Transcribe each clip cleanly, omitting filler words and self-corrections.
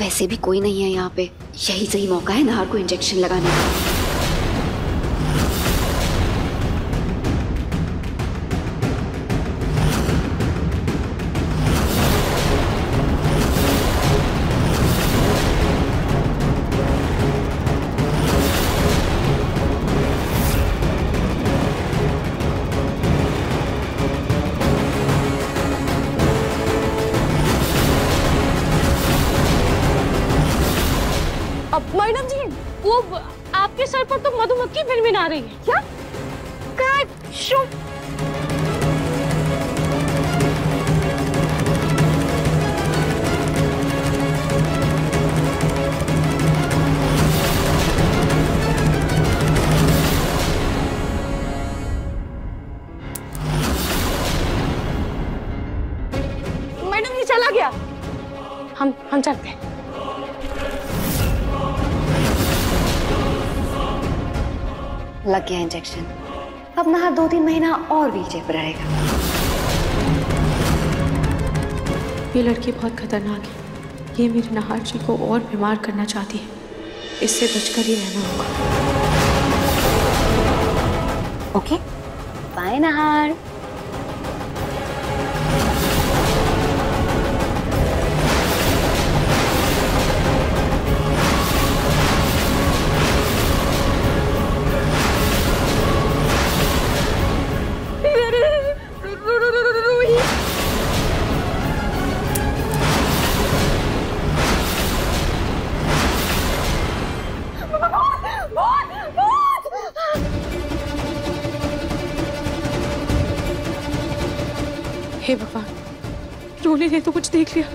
वैसे भी कोई नहीं है यहाँ पे, यही सही मौका है नहार को इंजेक्शन लगाने का। मैडम जी, वो आपके सर पर तो मधुमक्खी भिनभिना रही है। क्या? मैडम जी चला गया। हम चलते हैं। लग गया इंजेक्शन। अब नहार 2-3 महीना और व्हीलचेयर पर रहेगा। ये लड़की बहुत खतरनाक है। ये मेरे नहार जी को और बीमार करना चाहती है। इससे बचकर ही रहना होगा। ओके, बाय नहार। हे भगवान, रोली ने तो कुछ देख लिया।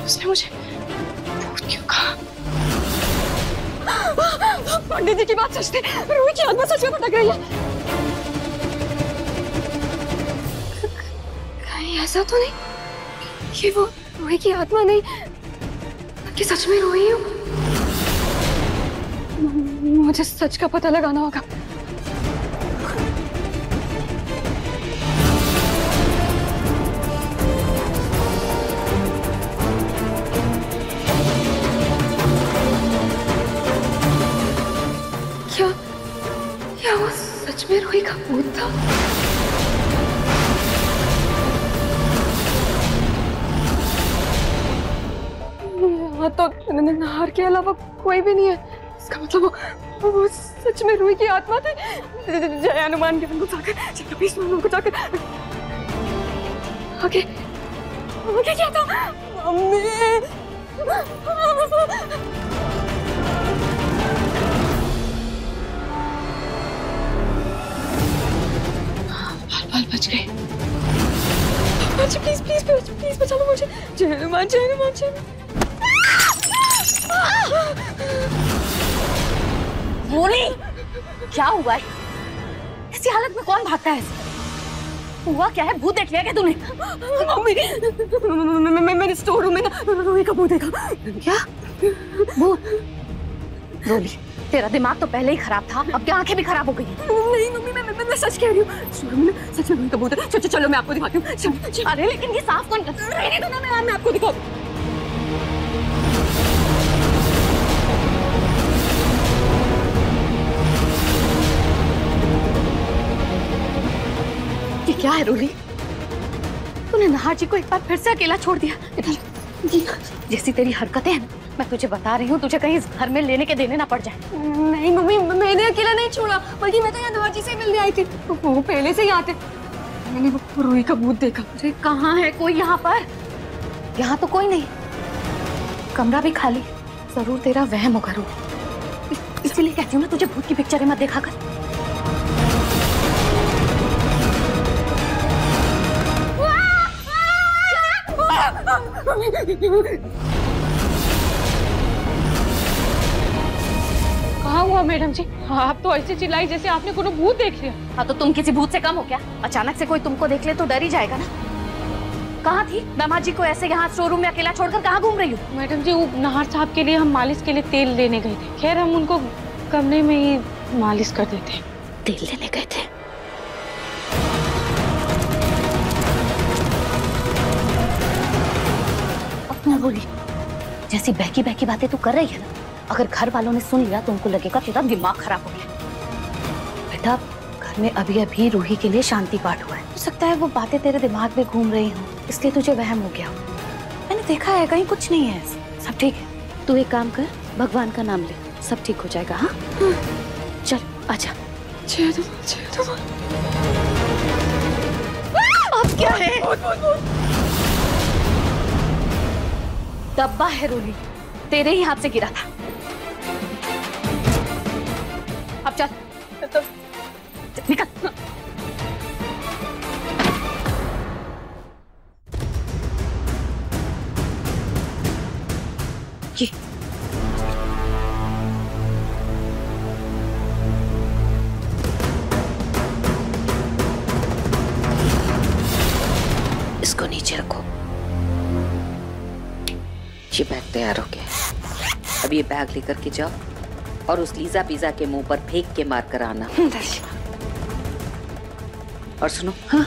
उसने मुझे भूत क्यों कहा? पंडित जी की बात सच थी। रूही की आत्मा सच में भटक रही है। कहीं ऐसा तो नहीं कि वो रूही की आत्मा नहीं कि सच में रूही हो? मुझे सच का पता लगाना होगा। क्या वो सच में रूही का भूत था? यहाँ तो नहार के अलावा कोई भी नहीं है। इसका मतलब वो सच में रूही की आत्मा थी। जय हनुमान ज्ञान को जाकर, जय कपीश को जाकर। आगे क्या था? मम्मी। बाल बच गए। प्लीज प्लीज प्लीज प्लीज बचा लो मुझे। जय हनुमान जय हनुमान जय हनुमान। रोली, क्या हुआ है? ऐसी हालत में कौन भागता है? हुआ क्या है? भूत देख लिया क्या तूने? मम्मी, मैंने स्टोर रूम में ना रूही का भूत देखा। क्या भूत? रोली, तेरा दिमाग तो पहले ही खराब था, अब क्या आंखें भी खराब हो गई हैं? नहीं मम्मी, मैं सच कह रही हूँ। स्टोर रूम में सच में रूही का भूत है। चलो मैं आपको दिखाती हूँ। अरे लेकिन ये साफ कौन कर? मैं आपको दिखाती हूँ। ये क्या है रोली? तूने नहार जी को एक बार फिर से अकेला छोड़ दिया। जैसी तेरी हरकतें हैं, मैं तुझे बता रही हूँ, तुझे कहीं इस घर में लेने के देने ना पड़ जाए। नहीं मम्मी, मैंने अकेला नहीं छोड़ा, बल्कि मैं तो यहाँ नहार जी से मिलने आई थी। वो पहले से ही आते। मैंने वो रूही का भूत देखा। अरे कहाँ है कोई यहाँ पर? यहाँ तो कोई नहीं, कमरा भी खाली। जरूर तेरा वहम होगा रोली, इसीलिए कहती हूँ ना तुझे भूत की पिक्चरें मत देखा कर। कहाँ हुआ मैडम जी? आप तो ऐसे चिल्लाई जैसे आपने कोनो भूत देख लिया। हाँ तो तुम किसी भूत से कम हो क्या? अचानक से कोई तुमको देख ले तो डर ही जाएगा ना। कहाँ थी? मैं जी को ऐसे यहाँ शोरूम में अकेला छोड़कर कहाँ घूम रही हूँ? मैडम जी, वो नहार साहब के लिए हम मालिश के लिए तेल लेने गए थे। खैर हम उनको कमरे में ही मालिश कर देते। तेल लेने गए थे? बोली। जैसी बहकी बहकी बातें तू कर रही है ना, अगर घर वालों ने सुन लिया तो उनको लगेगा तेरा दिमाग खराब हो गया। बेटा, घर में अभी अभी रूही के लिए शांति पाठ हुआ है, हो सकता है वो बातें तेरे दिमाग में घूम रही हो, इसलिए तुझे वहम हो गया। मैंने देखा है, कहीं कुछ नहीं है, सब ठीक है। तू एक काम कर, भगवान का नाम ले, सब ठीक हो जाएगा। हाँ चल आजा। अब क्या है? डब्बा है रूही, तेरे ही हाथ से गिरा था। अब चल निकल। ये इसको नीचे रखो। ये बैग तैयार हो गया है। अब ये बैग लेकर के जाओ और उस लीजा पिज़्ज़ा के मुंह पर फेंक के मार कर आना। और सुनो, हाँ,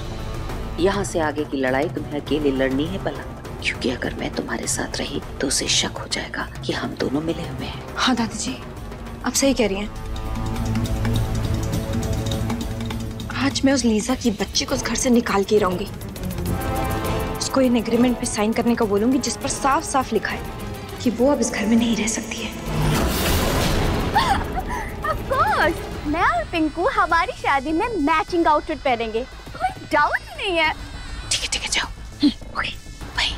यहाँ से आगे की लड़ाई तुम्हें अकेले लड़नी है भला, क्योंकि अगर मैं तुम्हारे साथ रही तो उसे शक हो जाएगा कि हम दोनों मिले हुए हैं। हाँ दादाजी, आप सही कह रही हैं। आज मैं उस लीजा की बच्ची को उस घर से निकाल के रहूंगी। उसको इन एग्रीमेंट पे साइन करने को बोलूंगी जिस पर साफ साफ लिखा है कि वो अब इस घर में नहीं रह सकती है। Of course, मैं और पिंकू हमारी शादी में मैचिंग आउटफिट पहनेंगे, कोई डाउट ही नहीं है। ठीक है जाओ। Okay bye.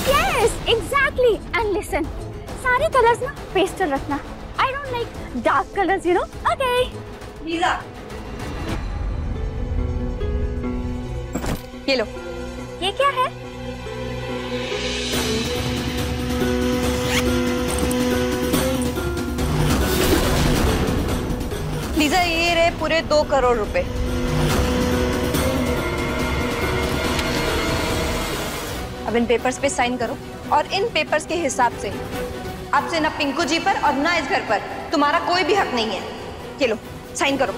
Yes, exactly. And listen, सारे कलर्स ना पेस्टल रखना। I don't like dark colors, you know. Okay. Lisa, ये लो। ये क्या है? लीजा, ये रहे पूरे 2 करोड़ रुपए। अब इन पेपर्स पे साइन करो और इन पेपर्स के हिसाब से आपसे ना पिंकू जी पर और ना इस घर पर तुम्हारा कोई भी हक नहीं है। ये लो, साइन करो।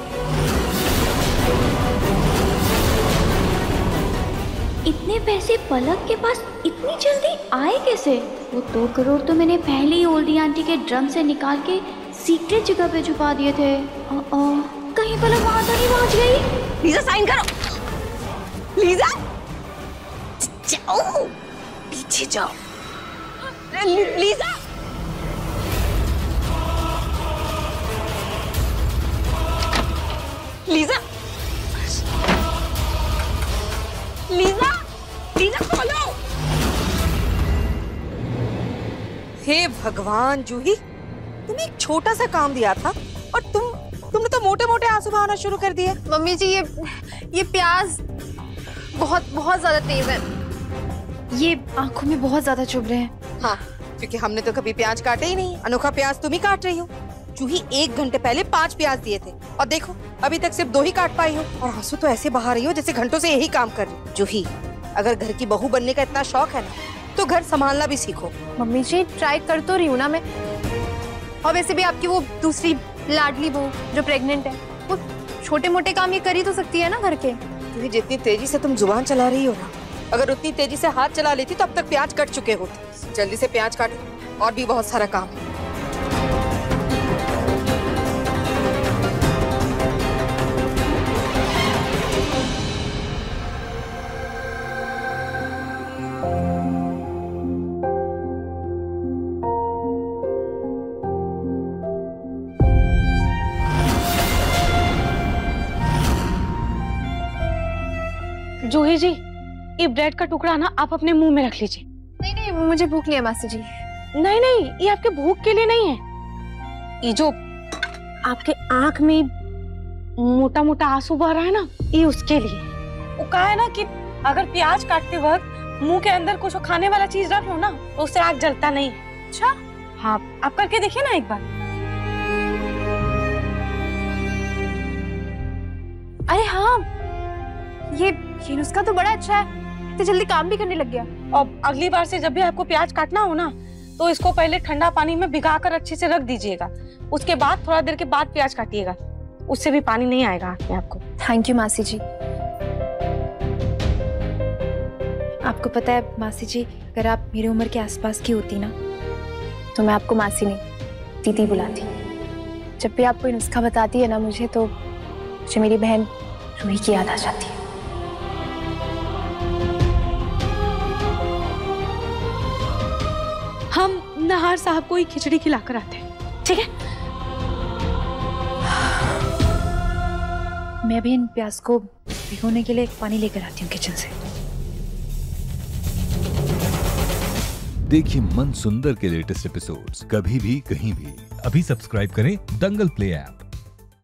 इतने पैसे पलक के पास इतनी जल्दी आए कैसे? वो 2 करोड़ तो मैंने पहले ही ओल्डी आंटी के ड्रम से निकाल के सीक्रेट जगह पे छुपा दिए थे। कहीं पलक वहां तो नहीं पहुंच गई? लीजा, साइन करो। लीजा, जाओ, पीछे जाओ। लीजा, लीजा, लीजा, लीजा खोलो। हे भगवान जूही, तुम्हें एक छोटा सा काम दिया था और तुमने तो मोटे मोटे आंसू बहाना शुरू कर दिए। मम्मी जी, ये प्याज बहुत ज्यादा तेज है, ये आंखों में बहुत ज्यादा चुभ रहे हैं। हाँ, क्योंकि हमने तो कभी प्याज काटे ही नहीं। अनोखा प्याज तुम ही काट रही हो। जूही, 1 घंटे पहले 5 प्याज दिए थे और देखो अभी तक सिर्फ 2 ही काट पाई हो, और आंसू तो ऐसे बहा रही हो जैसे घंटों से यही काम कर रही हो। जूही, अगर घर की बहू बनने का इतना शौक है ना तो घर संभालना भी सीखो। मम्मी जी, ट्राई कर तो रही हूँ ना मैं। और वैसे भी आपकी वो दूसरी लाडली बहू जो प्रेग्नेंट है, वो छोटे मोटे काम ये कर ही तो सकती है ना घर के। जूही, जितनी तेजी से तुम जुबान चला रही हो ना, अगर उतनी तेजी से हाथ चला लेती तो अब तक प्याज कट चुके होते। जल्दी से प्याज काट, और भी बहुत सारा काम है। जूही जी, ये ब्रेड का टुकड़ा ना आप अपने मुंह में रख लीजिए। नहीं, मुझे भूख नहीं है मासी जी। नहीं, ये आपके भूख के लिए नहीं है। ये जो आपके आंख में मोटा मोटा आंसू बह रहा है ना, ये उसके लिए। वो कहा है ना कि अगर प्याज काटते वक्त मुंह के अंदर कुछ खाने वाला चीज रख लो ना तो उससे आंख जलता नहीं। अच्छा, हाँ, आप करके देखिए ना एक बार। अरे हाँ, ये नुस्खा तो बड़ा अच्छा है, तो जल्दी काम भी करने लग गया। और अगली बार से जब भी आपको प्याज काटना हो ना तो इसको पहले ठंडा पानी में भिगाकर अच्छे से रख दीजिएगा, उसके बाद थोड़ा देर के बाद प्याज काटिएगा, उससे भी पानी नहीं आएगा आँख में आपको। थैंक यू मासी जी। आपको पता है मासी जी, अगर आप मेरी उम्र के आसपास की होती ना तो मैं आपको मासी नहीं दीदी बुलाती। जब भी आप कोई नुस्खा बताती है ना मुझे, तो मुझे मेरी बहन रूही की याद आ जाती है। हम नहार साहब को ही खिचड़ी खिलाकर आते हैं, ठीक है? मैं अभी इन प्याज को भिगोने के लिए पानी लेकर आती हूँ किचन से। देखिए मन सुंदर के लेटेस्ट एपिसोड्स कभी भी कहीं भी। अभी सब्सक्राइब करें दंगल प्ले ऐप।